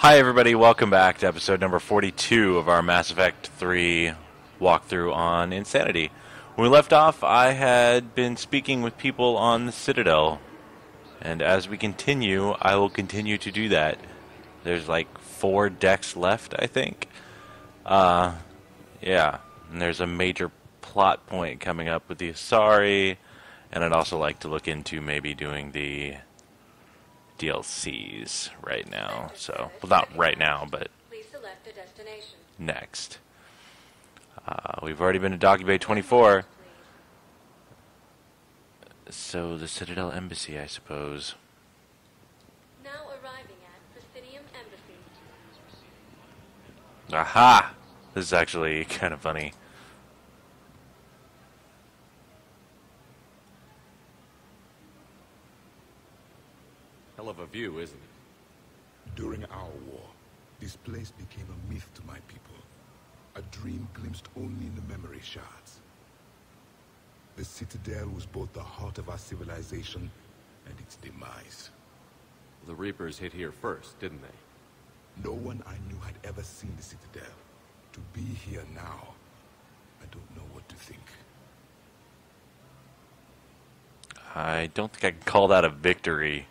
Hi everybody, welcome back to episode number 42 of our Mass Effect 3 walkthrough on Insanity. When we left off, I had been speaking with people on the Citadel, and as we continue, I will continue to do that. There's like 4 decks left, I think. Yeah, and there's a major plot point coming up with the Asari, and I'd also like to look into maybe doing the DLCs right now. So, well, not right now, but next. We've already been to Docky Bay 24. So, the Citadel Embassy, I suppose. Now arriving at Presidium Embassy. Aha! This is actually kind of funny. Hell of a view, isn't it? During our war, this place became a myth to my people. A dream glimpsed only in the memory shards. The Citadel was both the heart of our civilization and its demise. The Reapers hit here first, didn't they? No one I knew had ever seen the Citadel. To be here now, I don't know what to think. I don't think I can call that a victory.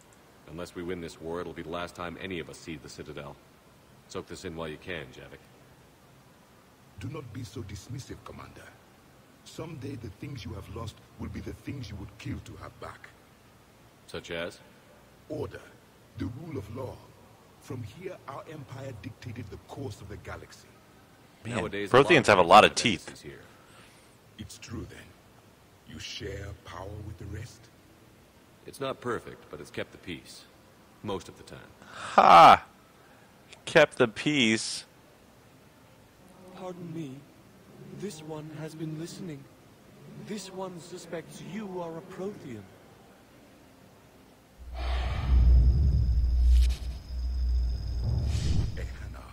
Unless we win this war, it'll be the last time any of us see the Citadel. Soak this in while you can, Javik. Do not be so dismissive, Commander. Someday the things you have lost will be the things you would kill to have back. Such as? Order, the rule of law. From here, our empire dictated the course of the galaxy. Man, Nowadays, Protheans have a lot of teeth. Here. It's true then. You share power with the rest? It's not perfect, but it's kept the peace. Most of the time. Ha! Kept the peace. Pardon me. This one has been listening. This one suspects you are a Prothean. Ehana,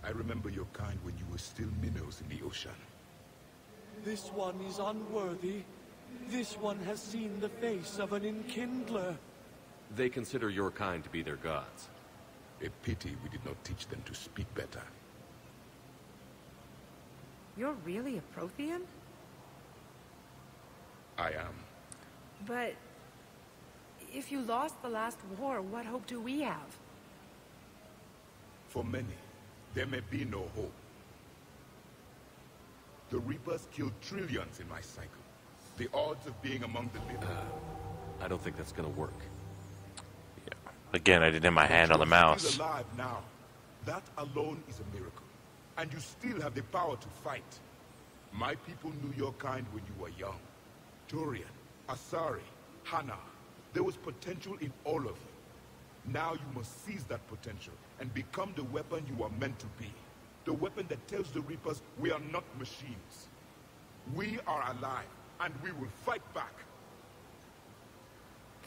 I remember your kind when you were still minnows in the ocean. This one is unworthy. This one has seen the face of an enkindler. They consider your kind to be their gods. A pity we did not teach them to speak better. You're really a Prothean? I am. But if you lost the last war, what hope do we have? For many, there may be no hope. The Reapers killed trillions in my cycle. The odds of being among the living. I don't think that's gonna work. Yeah. Again, I didn't have my hand on the mouse. You're still alive now. That alone is a miracle. And you still have the power to fight. My people knew your kind when you were young. Turian, Asari, Hana. There was potential in all of you. Now you must seize that potential and become the weapon you are meant to be. The weapon that tells the Reapers we are not machines. We are alive, and we will fight back.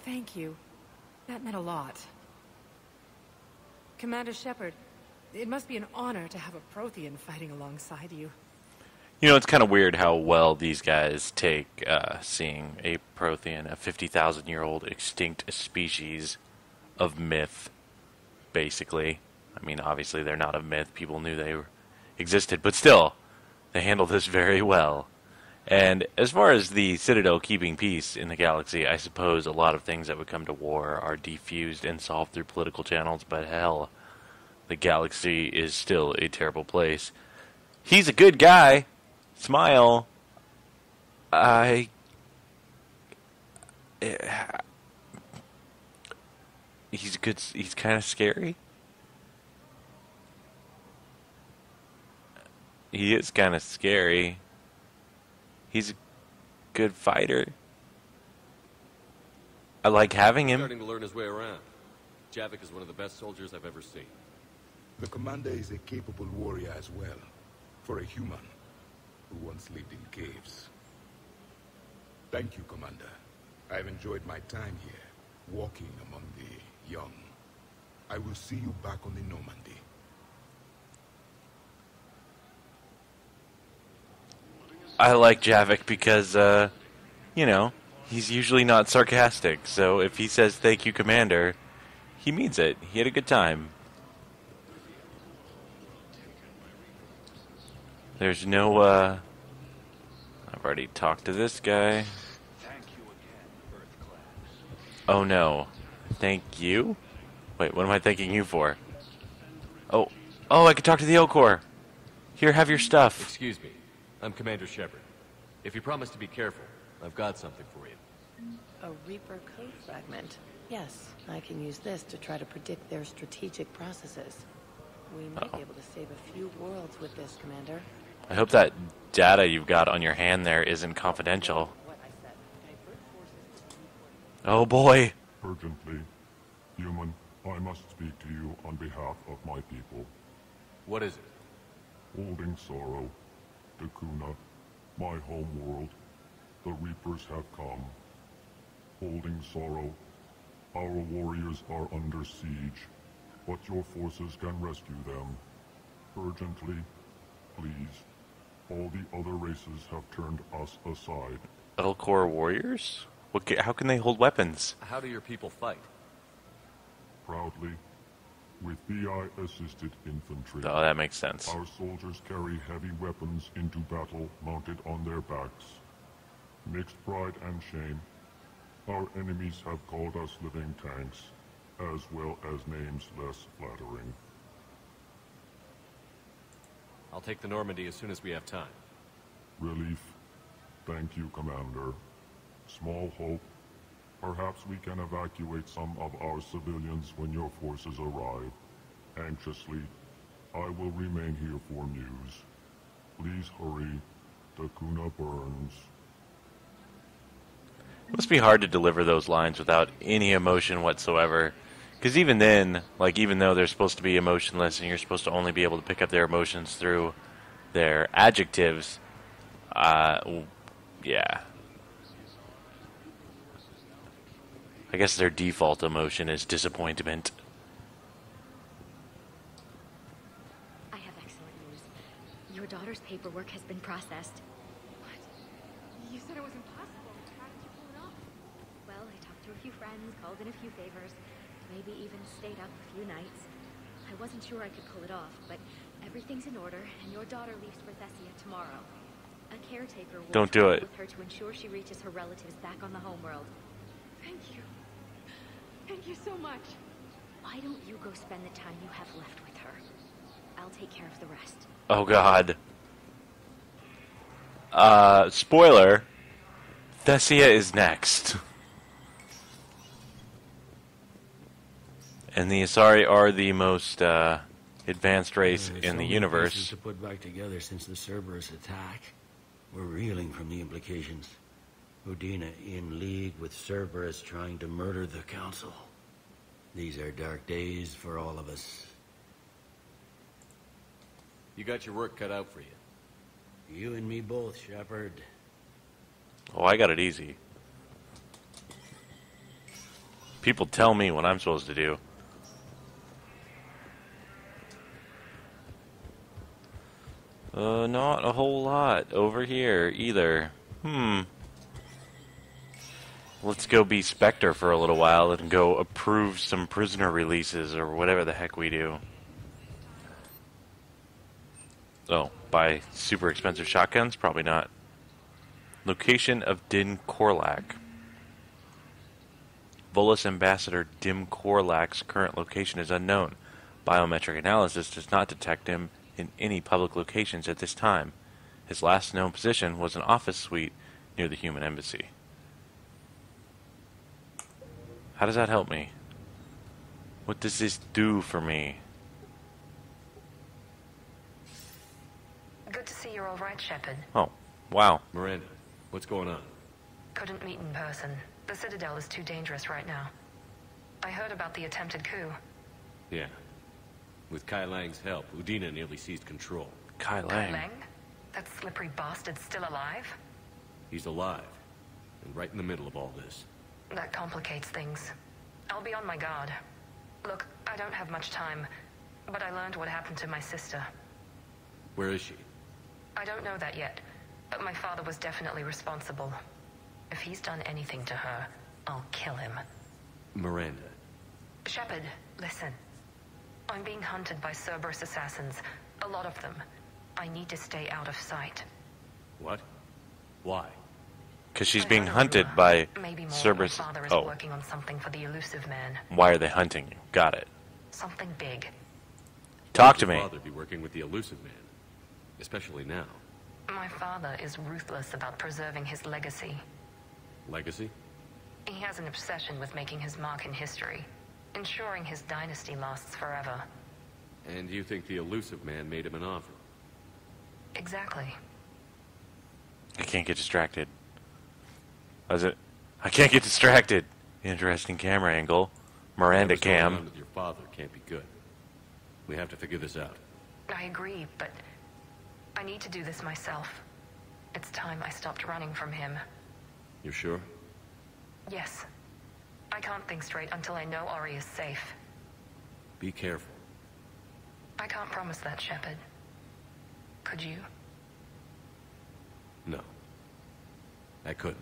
Thank you. That meant a lot. Commander Shepard, it must be an honor to have a Prothean fighting alongside you. You know, it's kind of weird how well these guys take seeing a Prothean, a 50,000-year-old extinct species of myth, basically. I mean, obviously they're not a myth. People knew they existed, but still, they handle this very well. And as far as the Citadel keeping peace in the galaxy, I suppose a lot of things that would come to war are defused and solved through political channels, but hell, the galaxy is still a terrible place. He's a good guy. Smile. He's good. He's kind of scary. He is kind of scary. He's a good fighter. I like having him. Starting to learn his way around. Javik is one of the best soldiers I've ever seen. The commander is a capable warrior as well, for a human who once lived in caves. Thank you, Commander. I've enjoyed my time here, walking among the young. I will see you back on the Normandy. I like Javik because, you know, he's usually not sarcastic. So if he says, "Thank you, Commander," he means it. He had a good time. There's no, I've already talked to this guy. Oh no. Thank you? Wait, what am I thanking you for? Oh. Oh, I could talk to the Elcor. Here, have your stuff. Excuse me. I'm Commander Shepard. If you promise to be careful, I've got something for you. A Reaper code fragment. Yes, I can use this to try to predict their strategic processes. We might be able to save a few worlds with this, Commander. I hope that data you've got on your hand there isn't confidential. Oh boy. Urgently, human, I must speak to you on behalf of my people. What is it? Holding sorrow, Dakuna, my home world, the Reapers have come. Holding sorrow, our warriors are under siege, but your forces can rescue them. Urgently, please. All the other races have turned us aside. Elcor warriors? How can they hold weapons? How do your people fight? Proudly, with BI-assisted infantry. Oh, that makes sense. Our soldiers carry heavy weapons into battle mounted on their backs. Mixed pride and shame, our enemies have called us living tanks, as well as names less flattering. I'll take the Normandy as soon as we have time. Relief. Thank you, Commander. Small hope. Perhaps we can evacuate some of our civilians when your forces arrive. Anxiously, I will remain here for news. Please hurry. Dakuna burns. It must be hard to deliver those lines without any emotion whatsoever. Because even then, like, even though they're supposed to be emotionless and you're supposed to only be able to pick up their emotions through their adjectives, yeah. I guess their default emotion is disappointment. I have excellent news. Your daughter's paperwork has been processed. What? You said it was impossible. How did you pull it off? Well, I talked to a few friends, called in a few favors, maybe even stayed up a few nights. I wasn't sure I could pull it off, but everything's in order, and your daughter leaves for Thessia tomorrow. A caretaker will Don't do it. with her to ensure she reaches her relatives back on the homeworld. Thank you. Thank you so much. Why don't you go spend the time you have left with her? I'll take care of the rest. Oh god. Spoiler. Thessia is next. And the Asari are the most advanced race in the universe. To put back together since the Cerberus attack. We're reeling from the implications. Udina in league with Cerberus trying to murder the Council. These are dark days for all of us. You got your work cut out for you. You and me both, Shepard. Oh, I got it easy. People tell me what I'm supposed to do. Not a whole lot over here either. Let's go be Spectre for a little while and go approve some prisoner releases or whatever the heck we do. Oh, buy super expensive shotguns? Probably not. Location of Din Korlak. Volus Ambassador Dim Korlak's current location is unknown. Biometric analysis does not detect him in any public locations at this time. His last known position was an office suite near the human embassy. How does that help me? What does this do for me? Good to see you're all right, Shepard. Oh, wow. Miranda, what's going on? Couldn't meet in person. The Citadel is too dangerous right now. I heard about the attempted coup. Yeah. With Kai Lang's help, Udina nearly seized control. Kai Lang? Kai Lang? That slippery bastard's still alive? He's alive, and right in the middle of all this. That complicates things. I'll be on my guard. Look, I don't have much time, but I learned what happened to my sister. Where is she? I don't know that yet, but my father was definitely responsible. If he's done anything to her, I'll kill him. Miranda. Shepard, listen. I'm being hunted by Cerberus assassins. A lot of them. I need to stay out of sight. What? Why? Because she's being hunted by Maybe more Cerberus. my father is Oh, working on something for the elusive man. why are they hunting you? Got it. Something big. Talk to Your me. father be working with the elusive man, especially now. My father is ruthless about preserving his legacy. Legacy? He has an obsession with making his mark in history, ensuring his dynasty lasts forever. And you think the elusive man made him an offer? Exactly. I can't get distracted. Was it? I can't get distracted. Interesting camera angle. Miranda Whatever's going on cam. with your father can't be good. We have to figure this out. I agree, but I need to do this myself. It's time I stopped running from him. You sure? Yes. I can't think straight until I know Ori is safe. Be careful. I can't promise that, Shepard. Could you? No. I couldn't.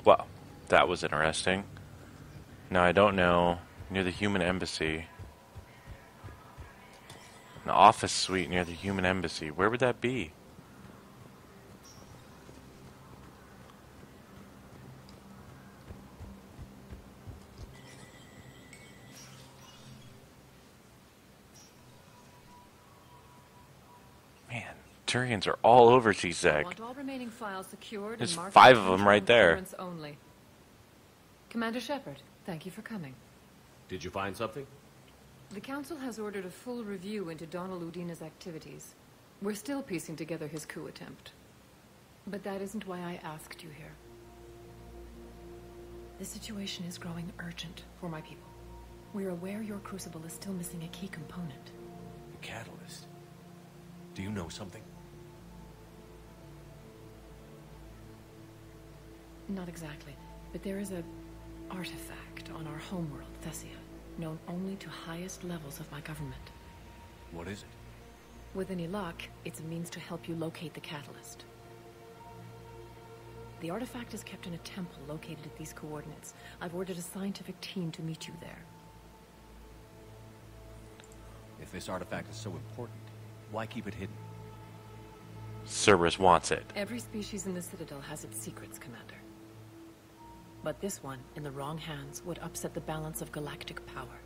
Well, that was interesting. Now, I don't know. Near the human embassy. An office suite near the human embassy. Where would that be? Man, Turians are all over CSEC. Want all remaining files secured There's and marked 5 for of them right there. clearance only. Commander Shepard, thank you for coming. Did you find something? The Council has ordered a full review into Donald Udina's activities. We're still piecing together his coup attempt. But that isn't why I asked you here. The situation is growing urgent for my people. We're aware your crucible is still missing a key component. The catalyst. Do you know something? Not exactly, but there is a artifact on our homeworld, Thessia, known only to highest levels of my government. What is it? With any luck, it's a means to help you locate the catalyst. The artifact is kept in a temple located at these coordinates. I've ordered a scientific team to meet you there. If this artifact is so important, why keep it hidden? Cerberus wants it. Every species in the Citadel has its secrets, Commander. But this one, in the wrong hands, would upset the balance of galactic power.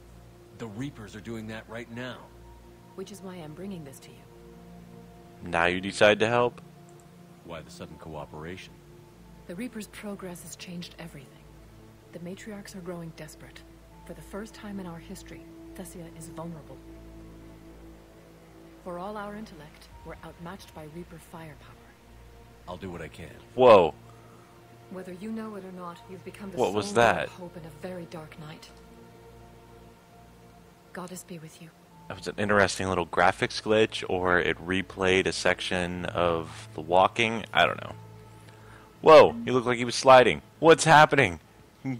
The Reapers are doing that right now. Which is why I'm bringing this to you. Now you decide to help? Why the sudden cooperation? The Reaper's progress has changed everything. The matriarchs are growing desperate. For the first time in our history, Thessia is vulnerable. For all our intellect, we're outmatched by Reaper firepower. I'll do what I can. Whoa. Whether you know it or not, you've become the What was sole that? of hope in a very dark night. Goddess be with you. That was an interesting little graphics glitch, or it replayed a section of the walking. I don't know. Whoa, he looked like he was sliding. What's happening?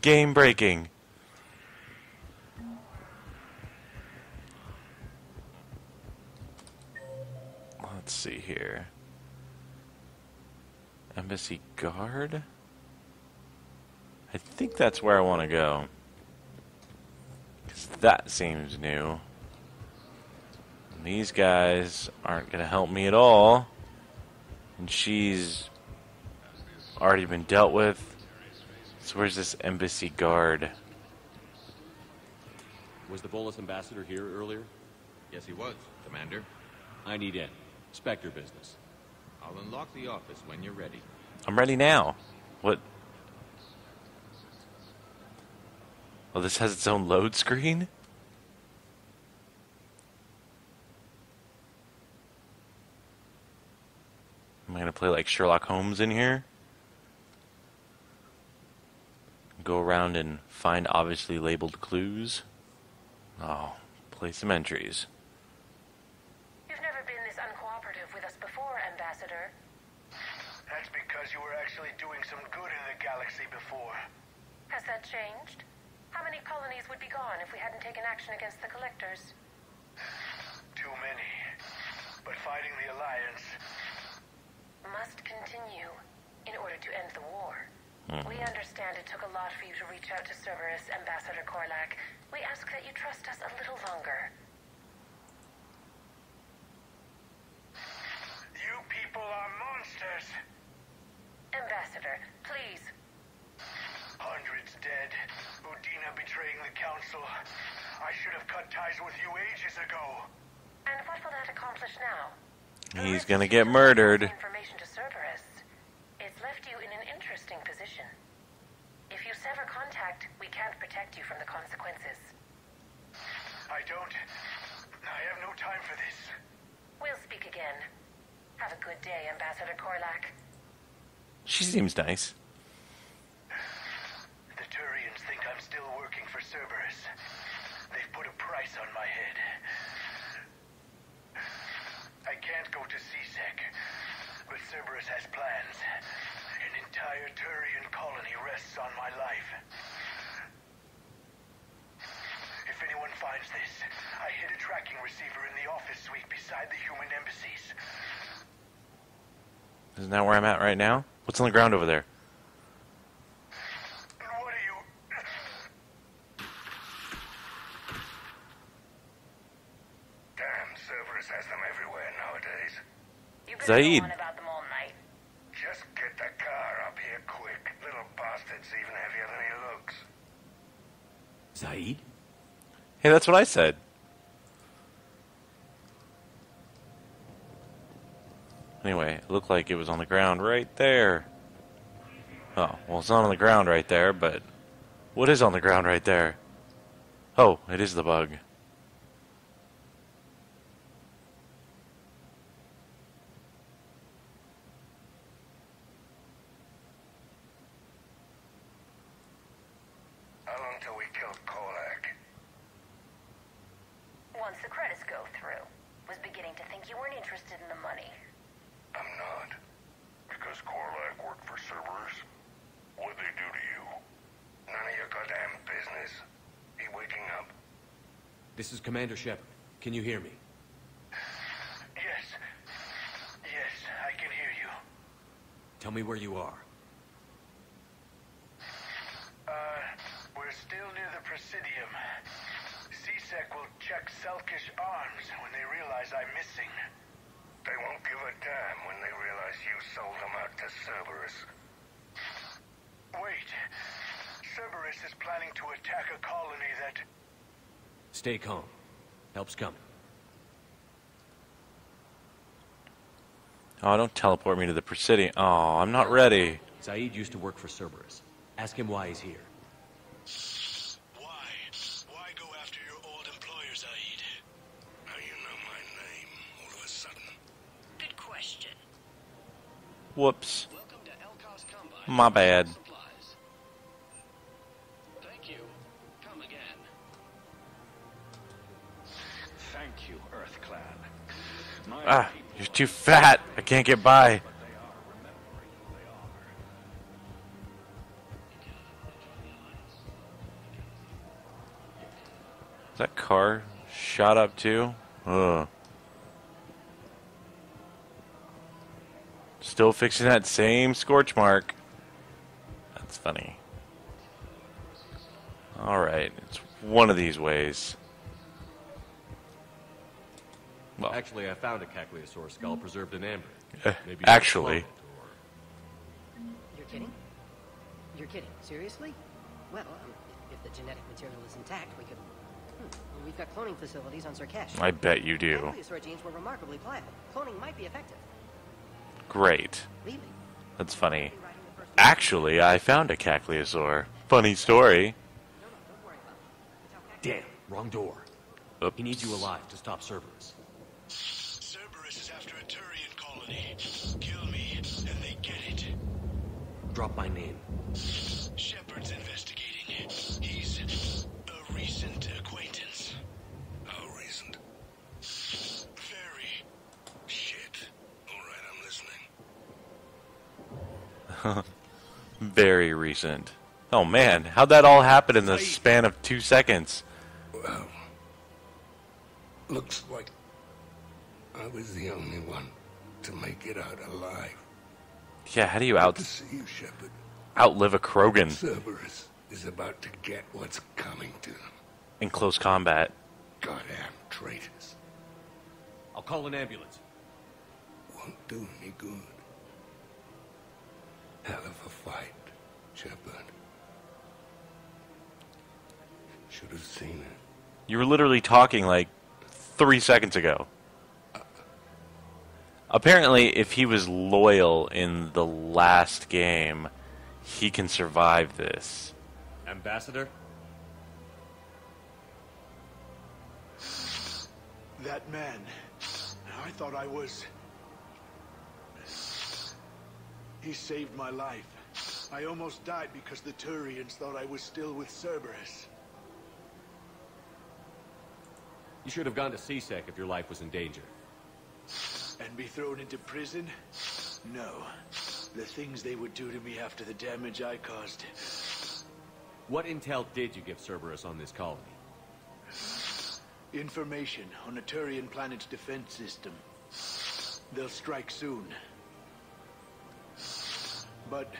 Game breaking. Let's see here. Embassy guard? I think that's where I want to go. Because that seems new. And these guys aren't going to help me at all. And she's already been dealt with. So where's this embassy guard? Was the Bolus ambassador here earlier? Yes, he was, Commander. I need in. Spectre business. I'll unlock the office when you're ready. I'm ready now. What? Oh, this has its own load screen? Am I going to play like Sherlock Holmes in here? Go around and find obviously labeled clues. Oh, play some entries. You've never been this uncooperative with us before, Ambassador. That's because you were actually doing some good in the galaxy before. Has that changed? How many colonies would be gone if we hadn't taken action against the Collectors? Too many. But fighting the Alliance must continue in order to end the war. We understand it took a lot for you to reach out to Cerberus, Ambassador Korlak. We ask that you trust us a little longer. You people are monsters. Ambassador, please. Hundreds dead. Udina betraying the council. I should have cut ties with you ages ago. And what will that accomplish now? He's gonna get murdered. Information to Cerberus. It's left you in an interesting position. If you sever contact, we can't protect you from the consequences. I have no time for this. We'll speak again. Have a good day, Ambassador Korlak. She seems nice. The Turians think I'm still working for Cerberus. They've put a price on my head. I can't go to CSEC, but Cerberus has plans. An entire Turian colony rests on my life. If anyone finds this, I hid a tracking receiver in the office suite beside the human embassies. Isn't that where I'm at right now? What's on the ground over there? What are you... Damn, Cerberus has them everywhere nowadays. You've been Zaid. on about them all night. Just get the car up here quick. Little bastard's even heavier than he looks. Zaid? Hey, that's what I said. Anyway, it looked like it was on the ground right there. Oh, well, it's not on the ground right there, but what is on the ground right there? Oh, it is the bug. How long till we killed Korlak? Once the credits go through. Was beginning to think you weren't interested in the money. I'm not. Because Korlak worked for Cerberus? What'd they do to you? None of your goddamn business. He waking up? This is Commander Shepard. Can you hear me? Yes. Yes, I can hear you. Tell me where you are. We're still near the Presidium. CSEC will check Selkish arms when they realize I'm missing. They won't give a damn when they realize you sold them out to Cerberus. Wait. Cerberus is planning to attack a colony that... Stay calm. Help's coming. Oh, don't teleport me to the Presidium. Oh, I'm not ready. Zaid used to work for Cerberus. Ask him why he's here. Why? Why go after your old employer, Zaid? Now you know my name all of a sudden. Good question. Whoops. My bad. Thank you. Come again. Thank you, Earth Clan. Ah, you're too fat. I can't get by. Is that car shot up too? Ugh. Still fixing that same scorch mark. That's funny. Alright, it's one of these ways. Well, Actually, I found a Cacleosaur skull preserved in amber. Maybe actually. You're kidding? You're kidding? Seriously? Well, if the genetic material is intact, we could... We've got cloning facilities on Cerkesh. I bet you do. Cacleosaur genes were remarkably pliable. Cloning might be effective. Great. Leave me. That's funny. Actually, I found a Cacleosaur. Funny story. Damn, wrong door. Oops. He needs you alive to stop Cerberus. Cerberus is after a Turian colony. Kill me, and they get it. Drop my name. Shepard's investigating. He's a recent acquaintance. How recent? Very. Shit. Alright, I'm listening. Very recent. Oh man, how'd that all happen in the span of 2 seconds? Well, looks like I was the only one to make it out alive. Yeah, how do you Good out... to see you, Shepard. outlive a Krogan Cerberus is about to get what's coming to them. in close combat. Goddamn traitors. I'll call an ambulance. Won't do any good. Hell of a fight, Shepard. Should have seen it. You were literally talking like 3 seconds ago. Apparently, if he was loyal in the last game, he can survive this. Ambassador? That man. I thought I was... He saved my life. I almost died because the Turians thought I was still with Cerberus. You should have gone to CSEC if your life was in danger. And be thrown into prison? No. The things they would do to me after the damage I caused. What intel did you give Cerberus on this colony? Information on a Turian planet's defense system. They'll strike soon. But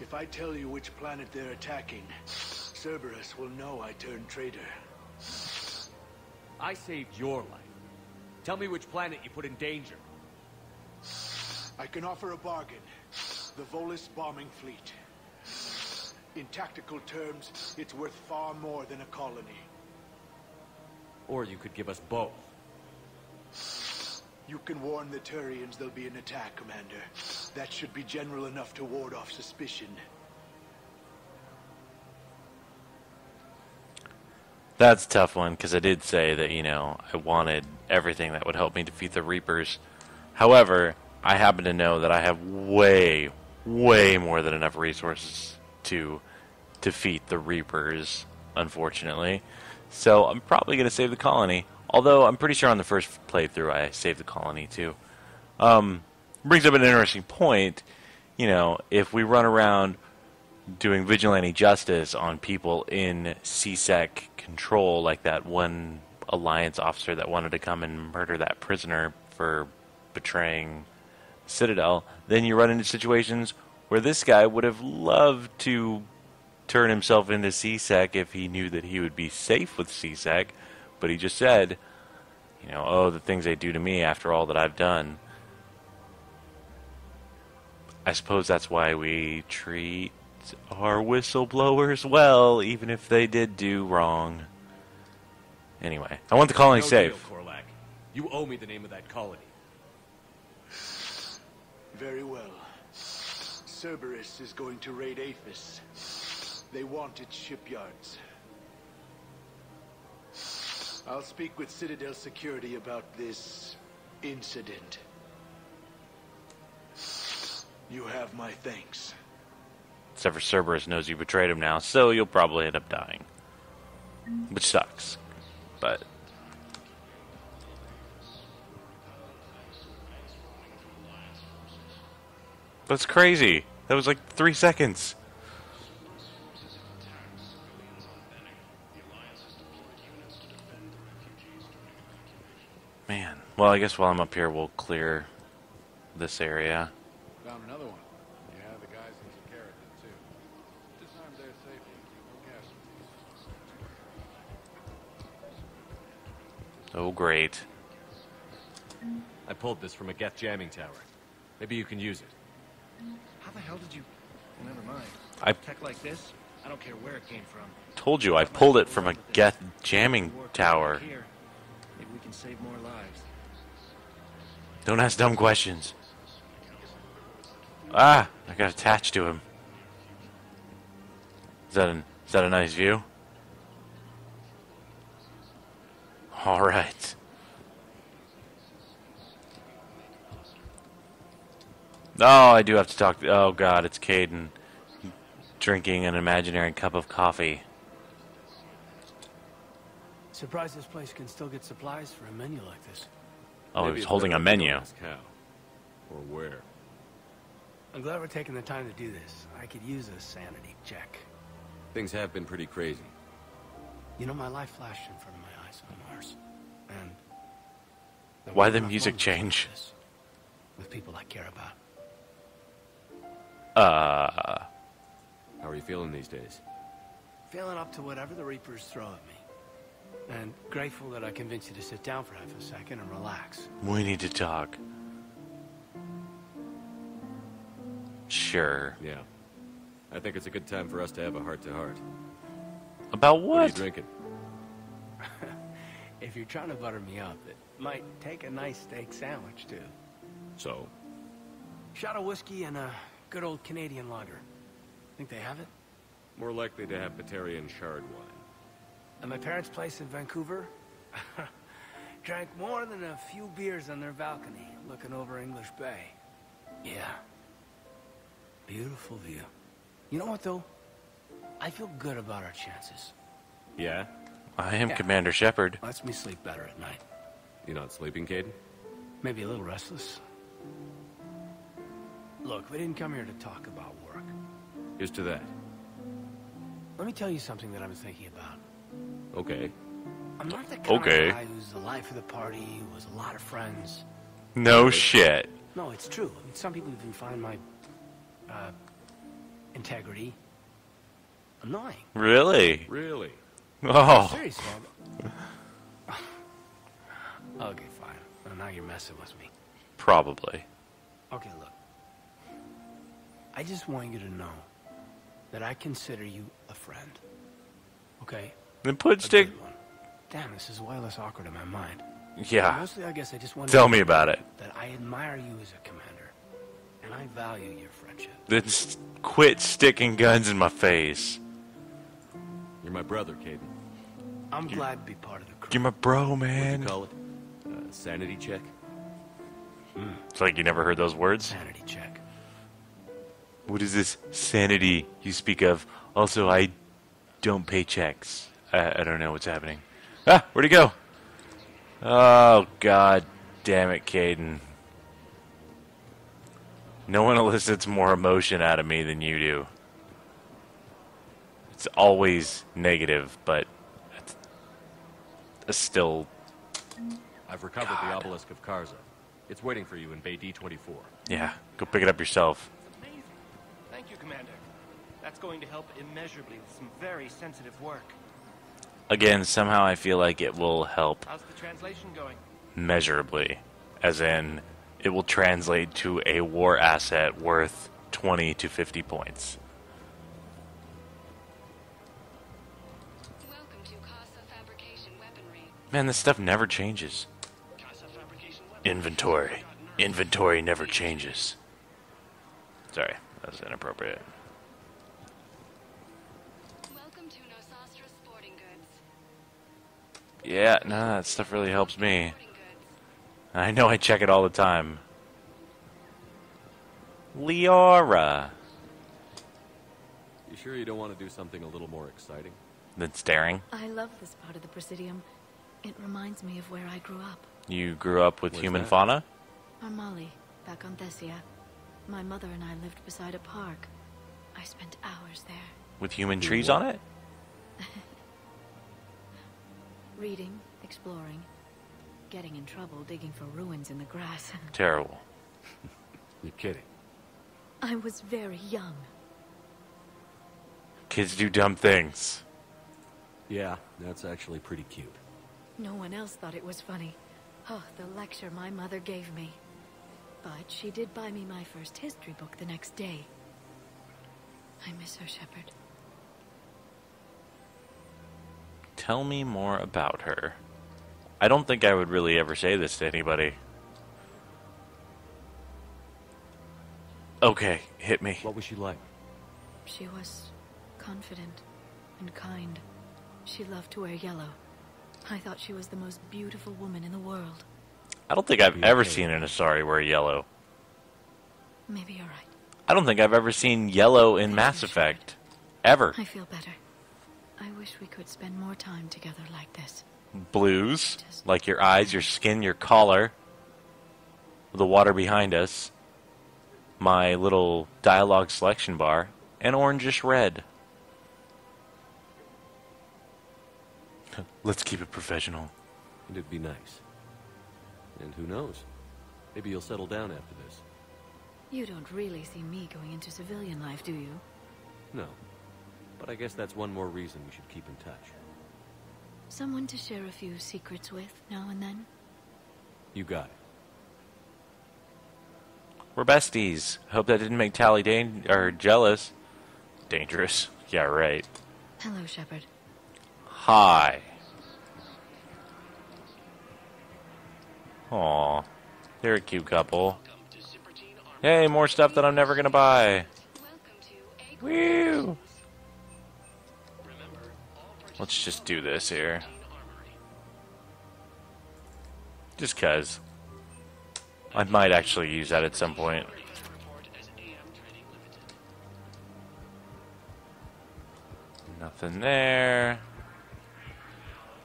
if I tell you which planet they're attacking, Cerberus will know I turned traitor. I saved your life. Tell me which planet you put in danger. I can offer a bargain. The Volus bombing fleet. In tactical terms, it's worth far more than a colony. Or you could give us both. You can warn the Turians there'll be an attack, Commander. That should be general enough to ward off suspicion. That's a tough one, because I did say that, you know, I wanted everything that would help me defeat the Reapers. However, I happen to know that I have way more than enough resources to defeat the Reapers, unfortunately. So I'm probably going to save the colony. Although I'm pretty sure on the first playthrough I saved the colony too. Brings up an interesting point. You know, if we run around doing vigilante justice on people in CSEC control, like that one Alliance officer that wanted to come and murder that prisoner for betraying Citadel, then you run into situations where this guy would have loved to turn himself into CSEC if he knew that he would be safe with CSEC, but he just said, you know, oh, the things they do to me after all that I've done. I suppose that's why we treat our whistleblowers well, even if they did do wrong. Anyway, I want the colony safe. Deal, Korlak. You owe me the name of that colony. Very well. Cerberus is going to raid Aphis. They want its shipyards. I'll speak with Citadel security about this incident. You have my thanks. Except for Cerberus knows you betrayed him now, so you'll probably end up dying. Which sucks. But that's crazy. That was like 3 seconds. Man. Well, I guess while I'm up here, we'll clear this area. Found another one. Yeah, the guys in Zakara did too. Disarmed their safety. No casualties. Oh, great. I pulled this from a Geth jamming tower. Maybe you can use it. How the hell did you... Never mind. I Tech like this, I don't care where it came from. told you I pulled it from a Geth jamming tower. Here, maybe we can save more lives. Don't ask dumb questions. Ah, I got attached to him. Is that a nice view? All right. Oh, I do have to talk. Oh God, it's Kaiden drinking an imaginary cup of coffee. Surprised this place can still get supplies for a menu like this. Oh, he Maybe was it's holding a better to menu. ask how. Or where. I'm glad we're taking the time to do this. I could use a sanity check. Things have been pretty crazy. You know, my life flashed in front of my eyes on Mars. And... Why the music change? With people I care about. feeling these days? Feeling up to whatever the Reapers throw at me. And grateful that I convinced you to sit down for half a second and relax. We need to talk. Sure. Yeah. I think it's a good time for us to have a heart-to-heart. About what? What are you drinking? If you're trying to butter me up, it might take a nice steak sandwich, too. So? Shot of whiskey and a good old Canadian lager. Think they have it? More likely to have Batarian shard wine. At my parents' place in Vancouver, drank more than a few beers on their balcony, looking over English Bay. Yeah. Beautiful view. You know what, though? I feel good about our chances. Yeah? I am Commander Shepard. Lets me sleep better at night. You not sleeping, Kaiden? Maybe a little restless. Look, we didn't come here to talk about work. Here's to that. Let me tell you something that I've been thinking about. Okay. I'm not the kind of guy who's the life of the party, who has a lot of friends. No shit. No, it's true. I mean, some people even find my, integrity annoying. Really? Really? Oh. Seriously. Okay, fine. Well, now you're messing with me. Probably. Okay, look. I just want you to know that I consider you a friend. Okay? Then put stick. Damn, this is way less awkward in my mind. Yeah. Mostly, I guess I just want Tell me about it. That I admire you as a commander, and I value your friendship. Then quit sticking guns in my face. You're my brother, Kaiden. I'm glad to be part of the crew. You're my bro, man. What'd you call it? Sanity check? It's like you never heard those words? Sanity check. What is this sanity you speak of? Also, I don't pay checks. I don't know what's happening. Ah, where'd he go? Oh, god damn it, Kaiden. No one elicits more emotion out of me than you do. It's always negative, but it's still... I've recovered the obelisk of Karza. It's waiting for you in Bay D-24. Yeah, go pick it up yourself. Amazing. Thank you, Commander. That's going to help immeasurably with some very sensitive work. Again, somehow I feel like it will help How's the translation going? measurably. As in, it will translate to a war asset worth 20 to 50 points. Man, this stuff never changes. Inventory. Inventory never changes. Sorry, that was inappropriate. Yeah, no, that stuff really helps me. I know I check it all the time. Liara. You sure you don't want to do something a little more exciting? Than staring? I love this part of the Presidium. It reminds me of where I grew up. You grew up with Where's human that? fauna? Armali, back on Thessia. My mother and I lived beside a park. I spent hours there. With human trees on it? Reading, exploring, getting in trouble digging for ruins in the grass. Terrible. You're kidding. I was very young. Kids do dumb things. Yeah, that's actually pretty cute. No one else thought it was funny. Oh, the lecture my mother gave me. But she did buy me my first history book the next day. I miss her, Shepard. Tell me more about her. I don't think I would really ever say this to anybody. Okay, hit me. What was she like? She was confident and kind. She loved to wear yellow. I thought she was the most beautiful woman in the world. I don't think I've ever seen an Asari wear yellow. Maybe you're right. I don't think I've ever seen yellow in Mass Effect. Ever. I feel better. I wish we could spend more time together like this. Blues, like your eyes, your skin, your collar. The water behind us. My little dialogue selection bar. And orangish red. Let's keep it professional. And it'd be nice. And who knows? Maybe you'll settle down after this. You don't really see me going into civilian life, do you? No. But I guess that's one more reason we should keep in touch. Someone to share a few secrets with now and then. You got it. We're besties. Hope that didn't make Tally jealous. Dangerous. Yeah, right. Hello, Shepard. Hi. Aw. They're a cute couple. Hey, more stuff that I'm never gonna buy. Woo! Let's just do this here. Just 'cause. I might actually use that at some point. Nothing there.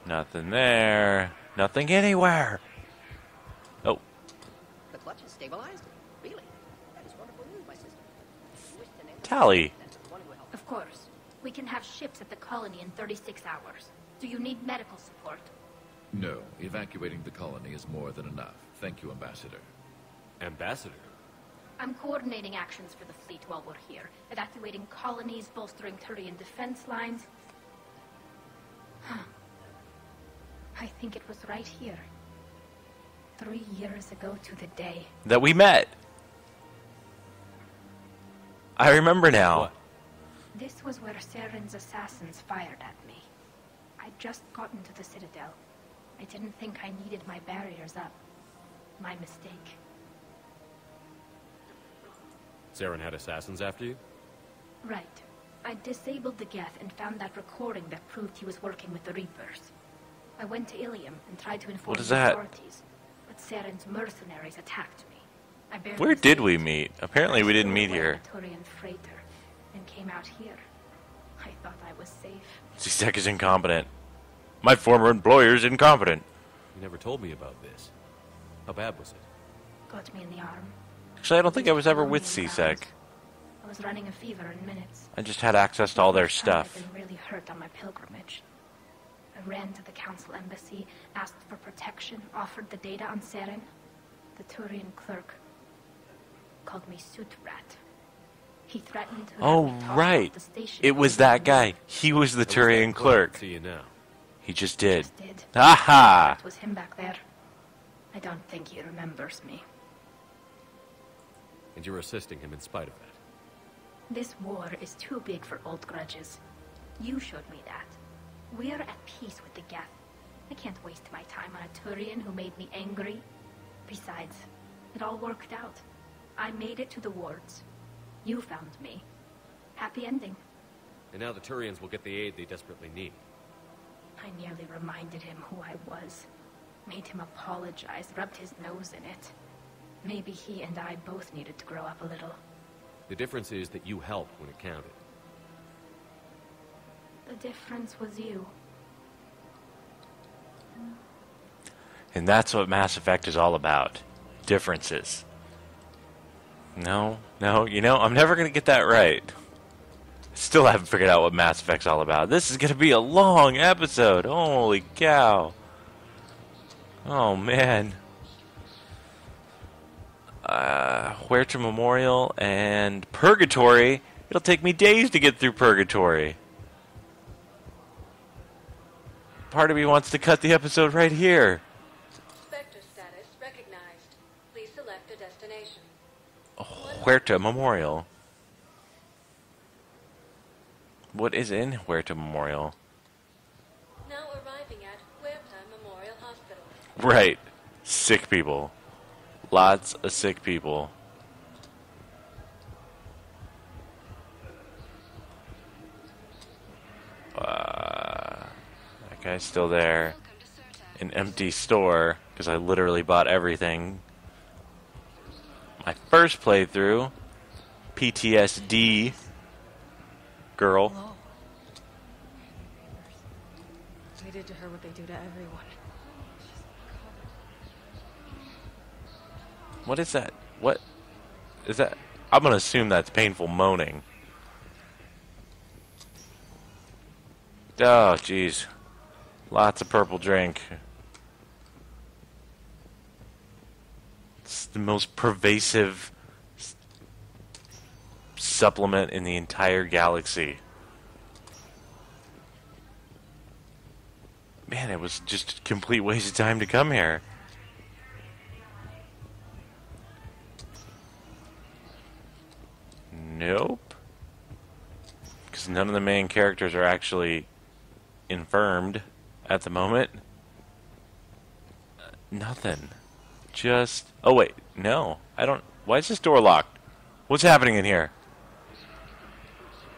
Nothing there. Nothing anywhere. Oh. The clutch is stabilized? Really? That is wonderful news, my sister. Tally. Of course. We can have ships at the colony in 36 hours. Do you need medical support? No. Evacuating the colony is more than enough. Thank you, Ambassador. Ambassador? I'm coordinating actions for the fleet while we're here. Evacuating colonies, bolstering Turian defense lines. I think it was right here. 3 years ago to the day. That we met. I remember now. What? This was where Saren's assassins fired at me. I'd just gotten to the Citadel. I didn't think I needed my barriers up. My mistake. Saren had assassins after you? Right. I disabled the Geth and found that recording that proved he was working with the Reapers. I went to Ilium and tried to inform the authorities, but Saren's mercenaries attacked me. I barely Where did we meet? Apparently we didn't meet here. a Turian freighter and came out here. I thought I was safe. C-Sec is incompetent. My former employer's incompetent. You never told me about this. How bad was it? Got me in the arm. Actually, I don't think I was ever with C-Sec. I was running a fever in minutes. I just had access to all their I'd stuff. been really hurt on my pilgrimage. I ran to the council embassy, asked for protection, offered the data on Seren. The Turian clerk called me Soot Rat. He threatened to have Oh, me tossed off right. the station. It was that guy. He was the Turian clerk. See you now. He just did. Just did. Aha! It was him back there. I don't think he remembers me. And you're assisting him in spite of that. This war is too big for old grudges. You showed me that. We're at peace with the Geth. I can't waste my time on a Turian who made me angry. Besides, it all worked out. I made it to the wards. You found me. Happy ending. And now the Turians will get the aid they desperately need. I nearly reminded him who I was. Made him apologize, rubbed his nose in it. Maybe he and I both needed to grow up a little. The difference is that you helped when it counted. The difference was you. And that's what Mass Effect is all about. Differences. No, you know, I'm never going to get that right. Still haven't figured out what Mass Effect's all about. This is going to be a long episode. Holy cow. Oh, man. Huerta Memorial and Purgatory. It'll take me days to get through Purgatory. Part of me wants to cut the episode right here. Spectre status recognized. Please select a destination. Huerta Memorial. What is in Huerta Memorial? Now arriving at Huerta Memorial Hospital. Right. Sick people. Lots of sick people. That guy's still there. An empty store, because I literally bought everything. My first playthrough. PTSD. Girl. They did to her what they do to everyone. What is that? What is that? I'm gonna assume that's painful moaning. Oh, jeez. Lots of purple drink. It's the most pervasive supplement in the entire galaxy. Man, it was just a complete waste of time to come here. Nope. Because none of the main characters are actually infirmed at the moment. Nothing. Just... Oh, wait. No. I don't... Why is this door locked? What's happening in here?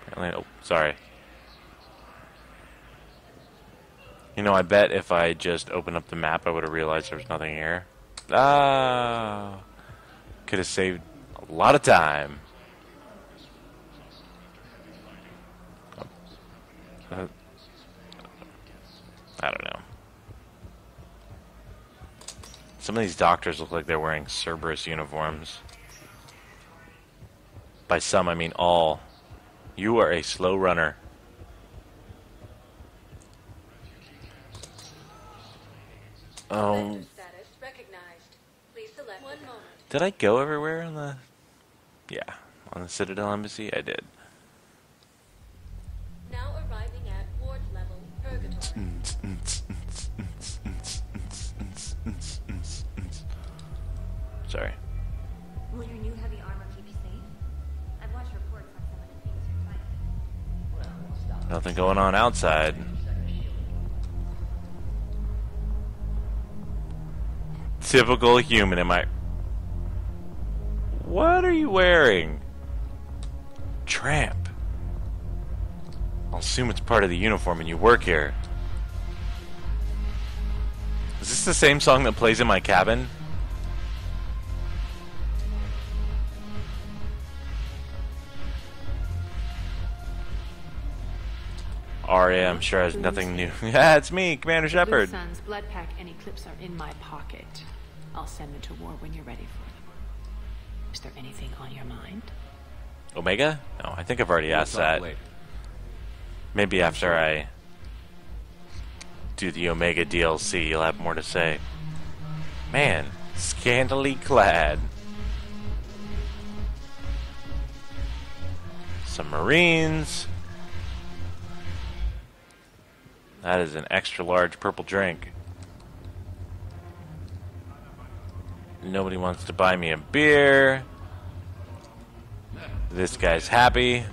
Apparently... Oh, sorry. You know, I bet if I just opened up the map, I would have realized there was nothing here. Ah, could have saved a lot of time. I don't know. Some of these doctors look like they're wearing Cerberus uniforms. By some, I mean all. You are a slow runner. Oh. Did I go everywhere on the... Yeah, on the Citadel embassy? I did. Now arriving at ward level purgatory. Sorry. Will your new heavy armor keep you safe? I've watched reports on some of the things you're fighting. Nothing going on outside. Typical human, am I... What are you wearing? Tramp. I'll assume it's part of the uniform and you work here. Is this the same song that plays in my cabin? Arya, I'm sure has nothing new. Yeah, it's me, Commander Shepard. Blue Sun's blood pack and Eclipse are in my pocket. I'll send them to war when you're ready for them. Is there anything on your mind? Omega? No, I think I've already asked that. Maybe after I do the Omega DLC, you'll have more to say. Man, scantily clad. Some Marines. That is an extra large purple drink. Nobody wants to buy me a beer. This guy's happy.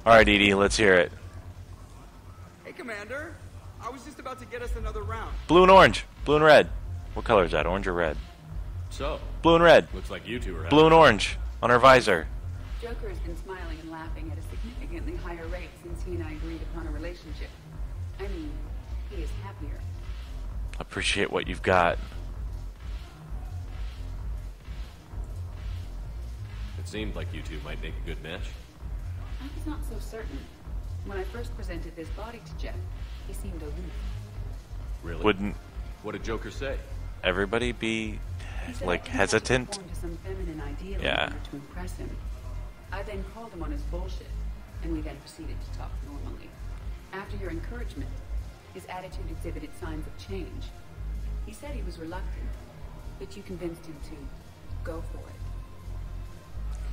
Alright, Edie, let's hear it. Hey, Commander. I was just about to get us another round. Blue and orange. Blue and red. What color is that? Orange or red? So, blue and red. Looks like you two are blue and orange on our visor. Joker has been smiling and laughing at a significantly higher rate since he and I agreed upon a relationship. I mean, he is happier. Appreciate what you've got. It seemed like you two might make a good match. I was not so certain. When I first presented this body to Jeff, he seemed aloof. Really? Wouldn't... What did Joker say? Everybody be, like, hesitant? To some feminine ideal yeah. in order to impress him. I then called him on his bullshit, and we then proceeded to talk normally. After your encouragement, his attitude exhibited signs of change. He said he was reluctant, but you convinced him to go for it.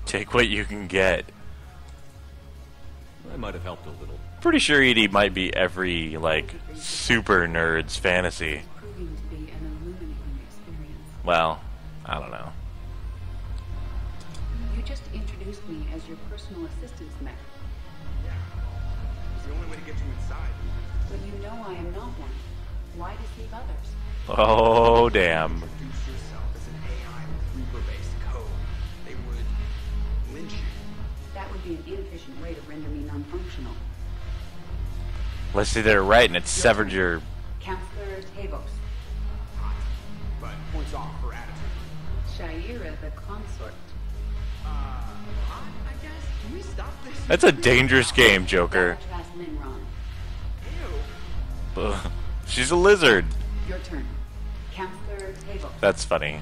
Take what you can get. I might have helped a little. Pretty sure Edie might be every, like, super nerd's fantasy. Proving to be an illuminating experience. Well, I don't know. You just introduced me as your personal assistance mech. Yeah. It's the only way to get you inside. But you know I am not one. Why deceive others? Oh, damn. Introduce yourself as an AI with Reaper-based code. They would lynch you. That would be an inefficient way to render me non-functional. Let's say they're right and it severed your... Counselor Tavos. But points off for attitude. Shaira the consort. I guess. Can we stop this? That's a dangerous game, Joker. Ugh. She's a lizard. Your turn. Counselor Tavos. That's funny.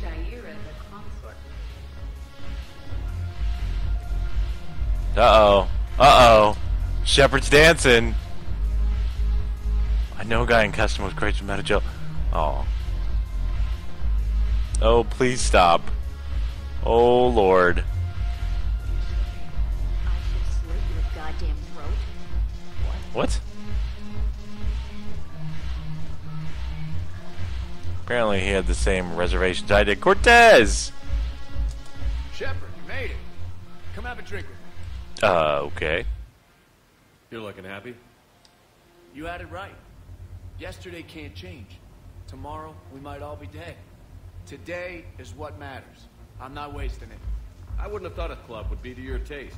Shaira the consort. Uh-oh. Uh-oh. Shepard's dancing. I know a guy in custom with crates from Meta Jail. Oh. Oh, please stop. Oh, Lord. I should slit your goddamn throat. What? Apparently he had the same reservations I did. Cortez! Shepard, you made it. Come have a drink with me. Okay. You're looking happy? You had it right. Yesterday can't change. Tomorrow, we might all be dead. Today is what matters. I'm not wasting it. I wouldn't have thought a club would be to your tastes.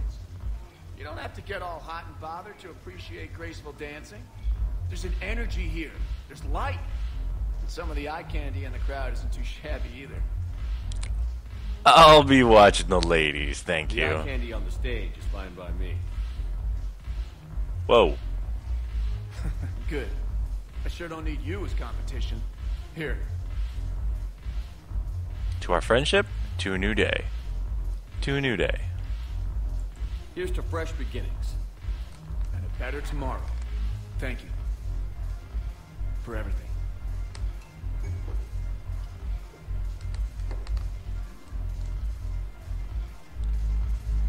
You don't have to get all hot and bothered to appreciate graceful dancing. There's an energy here. There's light. And some of the eye candy in the crowd isn't too shabby either. I'll be watching the ladies, thank The you. eye candy on the stage is fine by me. Whoa. Good. I sure don't need you as competition. Here. To our friendship, to a new day. To a new day. Here's to fresh beginnings. And a better tomorrow. Thank you. For everything.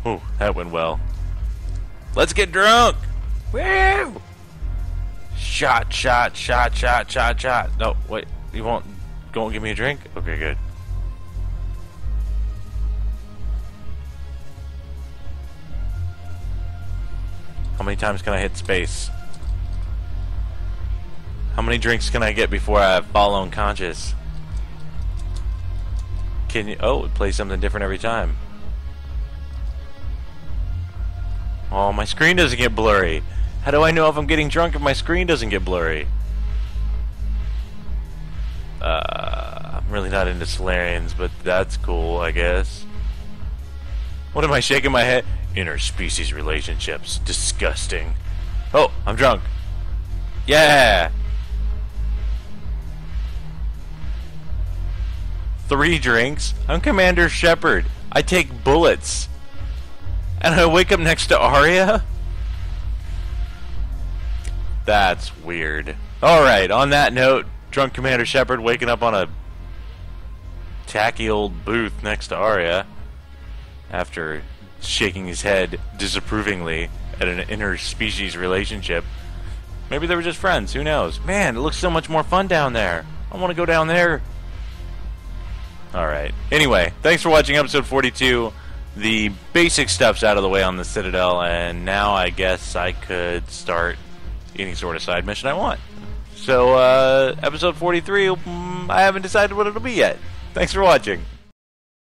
Ooh, that went well. Let's get drunk! Woo! Shot, shot, shot, shot, shot, shot. No, wait. You won't give me a drink? Okay, good. How many times can I hit space? How many drinks can I get before I fall unconscious? Can you... Oh, it plays something different every time. Oh, my screen doesn't get blurry. How do I know if I'm getting drunk if my screen doesn't get blurry? I'm really not into Solarians, but that's cool, I guess. What am I shaking my head? Interspecies relationships. Disgusting. Oh, I'm drunk. Yeah! 3 drinks? I'm Commander Shepard. I take bullets. And I wake up next to Arya? That's weird. Alright, on that note, drunk Commander Shepard waking up on a tacky old booth next to Arya after shaking his head disapprovingly at an interspecies relationship. Maybe they were just friends, who knows? Man, it looks so much more fun down there. I want to go down there. Alright, anyway, thanks for watching episode 42. The basic stuff's out of the way on the Citadel, and now I guess I could start any sort of side mission I want. So, episode 43, I haven't decided what it'll be yet. Thanks for watching.